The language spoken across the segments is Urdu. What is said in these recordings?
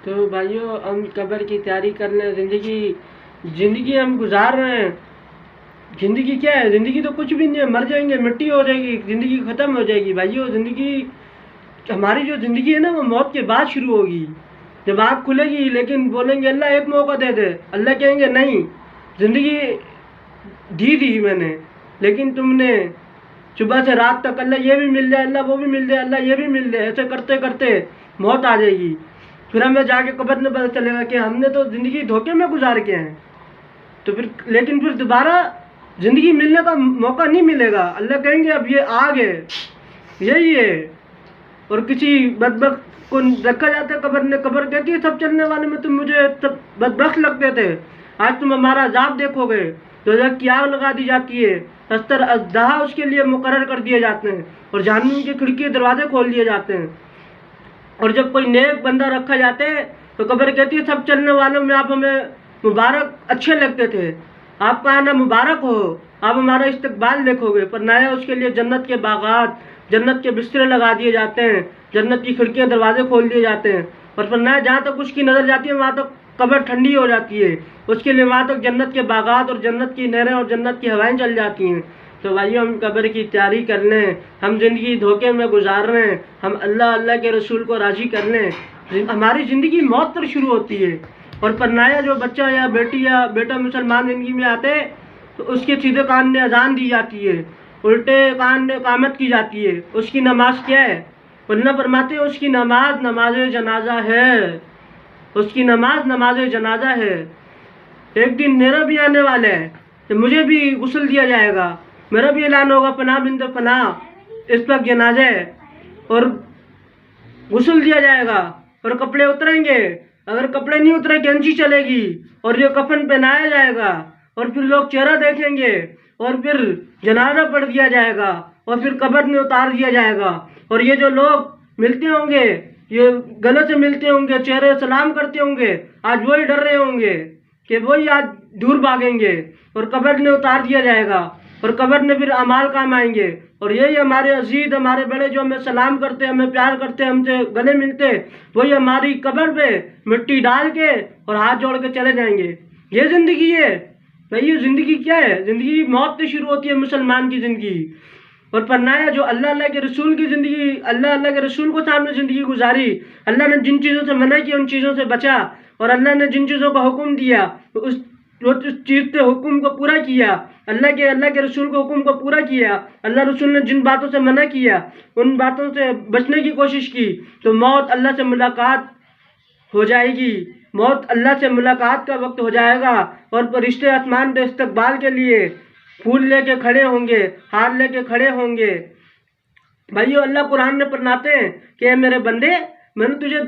تو بھائیوں ہم قبر کی تیاری کر لیں. زندگی ہم گزار رہے ہیں. زندگی کیا ہے؟ زندگی تو کچھ بھی نہیں ہے. مر جائیں گے، مٹی ہو جائے گی، زندگی ختم ہو جائے گی. بھائیوں ہماری جو زندگی ہے نا وہ موت کے بعد شروع ہوگی. جب آنکھ کھلے گی لیکن بولیں گے اللہ ایک موقع دے دے. اللہ کہیں گے نہیں، زندگی دی میں نے، لیکن تم نے صبح سے رات تک اللہ یہ بھی مل جائے، اللہ وہ بھی مل جائے، اللہ یہ بھی مل جائے، ایسے کرتے کرتے موت آ جائے گی. پھر ہمیں جا کے قبر میں پتہ چلے گا کہ ہم نے تو زندگی دھوکے میں گزار کے ہیں. تو لیکن پھر دوبارہ زندگی ملنے کا موقع نہیں ملے گا. اللہ کہیں گے اب یہ آگ ہے، یہی ہے. اور کسی بدبخت کو رکھا جاتا ہے قبر نے، قبر کہتی ہے سب چلنے والے میں تم مجھے سب بدبخت لگتے تھے، آج تم ہمارا عذاب دیکھو گے. دوزخ کی آگ لگا دی جاتی ہے، 70 اژدہا اس کے لیے مقرر کر دیے جاتے ہیں، اور جہنم کی کھڑکی دروازے کھول دیے جاتے ہیں. اور جب کوئی نیک بندہ رکھا جاتا ہے تو قبر کہتی ہے سب چلنے والوں میں آپ ہمیں مبارک اچھے لگتے تھے، آپ کا آنا مبارک ہو، آپ ہمارا استقبال دیکھو گے. پر نایا اس کے لیے جنت کے باغات، جنت کے بسترے لگا دیے جاتے ہیں، جنت کی کھڑکیاں دروازے کھول دیے جاتے ہیں. اور فرمایا جہاں تک اس کی نظر جاتی ہے وہاں تک قبر ٹھنڈی ہو جاتی ہے، اس کے لیے وہاں تک جنت کے باغات اور جنت کی نہریں اور جنت کی ہوائیں چل جاتی ہیں. تو بھائیو ہم قبر کی تیاری کر لیں. ہم زندگی دھوکے میں گزار رہے ہیں، ہم اللہ کے رسول کو راضی کر لیں. ہماری زندگی موت پر شروع ہوتی ہے. اور فرمایا جو بچہ یا بیٹی یا بیٹا مسلمان زندگی میں آتے تو اس کے سیدھے کان میں اذان دی جاتی ہے، الٹے کان میں اقامت کی جاتی ہے. اس کی نماز کیا ہے؟ اللہ فرماتے ہیں اس کی نماز نماز جنازہ ہے، اس کی نماز نماز جنازہ ہے. ایک دن میرا بھی آنے والا ہے کہ مجھے بھی غسل دیا جائے گا، میرا بھی اعلان ہوگا فلاں بنت فلاں اس وقت جنازہ ہے، اور غسل دیا جائے گا اور کپڑے اتریں گے. اگر کپڑے نہیں اترے کینچی چلے گی اور یہ کفن پہنایا جائے گا، اور پھر لوگ چہرہ دیکھیں گے، اور پھر جنازہ پڑھ دیا جائے گا، اور پھر قبر میں اتار دیا جائے گا. اور یہ جو لوگ ملتے ہوں گے، یہ گلے سے ملتے ہوں گے، چہرے سلام کرتے ہوں گے، آج وہی ڈر رہے ہوں گے کہ وہی آج دور بھاگیں گے. اور قبر میں اتار دیا جائے گا، اور قبر میں پھر اعمال کام آئیں گے. اور یہی ہمارے عزیز، ہمارے بڑے جو ہمیں سلام کرتے، ہمیں پیار کرتے، ہم سے گلے ملتے، وہی ہماری قبر پہ مٹی ڈال کے اور ہاتھ جوڑ کے چلے جائیں گے. یہ زندگی ہے بھائی. زندگی کیا ہے؟ زندگی موت سے شروع ہوتی ہے مسلمان کی زندگی. اور فرمایا جو اللہ کے رسول کی زندگی، اللہ کے رسول کو سامنے زندگی گزاری، اللہ نے جن چیزوں سے منع کیا ان چیزوں سے بچا، اور اللہ نے جن چیزوں کا حکم دیا اس چیز سے حکم کو پورا کیا، اللہ کے رسول کو حکم کو پورا کیا. اللہ رسول نے جن باتوں سے منع کیا ان باتوں سے بچنے کی کوشش کی، تو موت اللہ سے ملاقات ہو جائے گی. موت اللہ سے ملاقات کا وقت ہو جائے گا، اور فرشتے آسمان کے استقبال کے لیے پھول لے کے کھڑے ہوں گے، ہار لے کے کھڑے ہوں گے. بھائیو اللہ قرآن میں فرماتے ہیں کہ اے میرے بندے، میں نے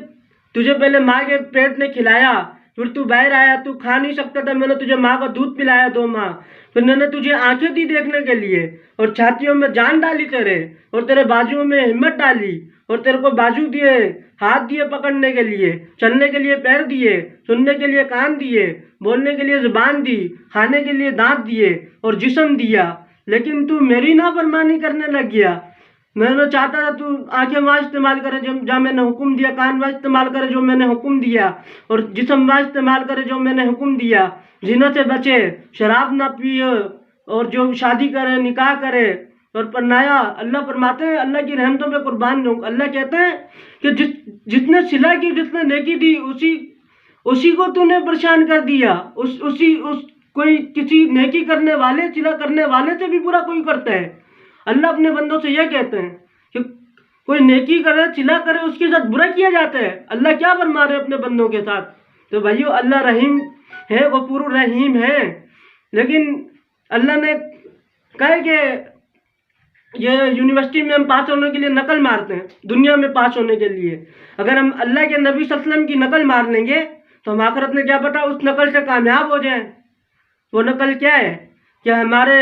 تجھے پہلے ماں کے پیٹ نے کھلایا، پھر تو باہر آیا، تو کھا نہیں سکتا تھا، میں نے تجھے ماں کا دودھ پلایا 2 ماہ، پھر میں نے تجھے آنکھیں دی دیکھنے کے لیے، اور چھاتیوں میں جان ڈالی تیرے، اور تیرے بازوؤں میں ہمت ڈالی، اور تیرے کو بازو دیے، ہاتھ دیے پکڑنے کے لیے، چلنے کے لیے پیر دیے، سننے کے لیے کان دیے، بولنے کے لیے زبان دی، کھانے کے لیے دانت دیے، اور جسم دیا. لیکن تو میری نافرمانی کرنے لگ گیا. میں نے چاہتا تھا تو آنکھیں وہاں استعمال کرے جہاں میں نے حکم دیا، کان وہاں استعمال کرے جو میں نے حکم دیا، اور جسم وہاں استعمال کرے جو میں نے حکم دیا. زنا سے بچے، شراب نہ پیے، اور جو شادی کرے، نکاح کرے. اور فرمایا اللہ فرماتے ہیں اللہ کی رحمتوں پہ قربان ہوں. اللہ کہتے ہیں کہ جس نے صلہ کی، جس نے نیکی دی، اسی کو تو نے پریشان کر دیا. کوئی کسی نیکی کرنے والے، صلہ کرنے والے سے بھی برا کوئی کرتا ہے. اللہ اپنے بندوں سے یہ کہتے ہیں کہ کوئی نیکی کرے، صلہ کرے، اس کے ساتھ برا کیا جاتا ہے. اللہ کیا فرما رہے اپنے بندوں کے ساتھ؟ تو بھائیو اللہ رحیم ہے، غفور الرحیم ہے. لیکن اللہ نے کہا کہ یہ یونیورسٹی میں ہم پاس ہونے کے لیے نقل مارتے ہیں، دنیا میں پاس ہونے کے لیے. اگر ہم اللہ کے نبی صلی اللہ علیہ وسلم کی نقل مار لیں گے تو ہم آخرت میں کیا پتا اس نقل سے کامیاب ہو جائیں. وہ نقل کیا ہے کہ ہمارے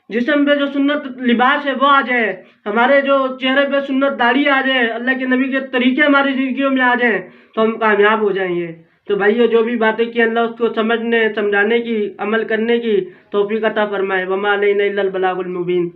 جسم پہ جو سنت لباس ہے وہ آ جائے، ہمارے جو چہرے پہ سنت داڑھی آ جائے، اللہ کے نبی کے طریقے ہماری زندگیوں میں آ جائیں تو ہم کامیاب ہو جائیں گے. تو بھائیو جو بھی باتیں کی اللہ اس کو سمجھنے، سمجھانے کی، عمل کرنے کی توفیق عطا فرمائے. وما علینا الا البلاغ المبین.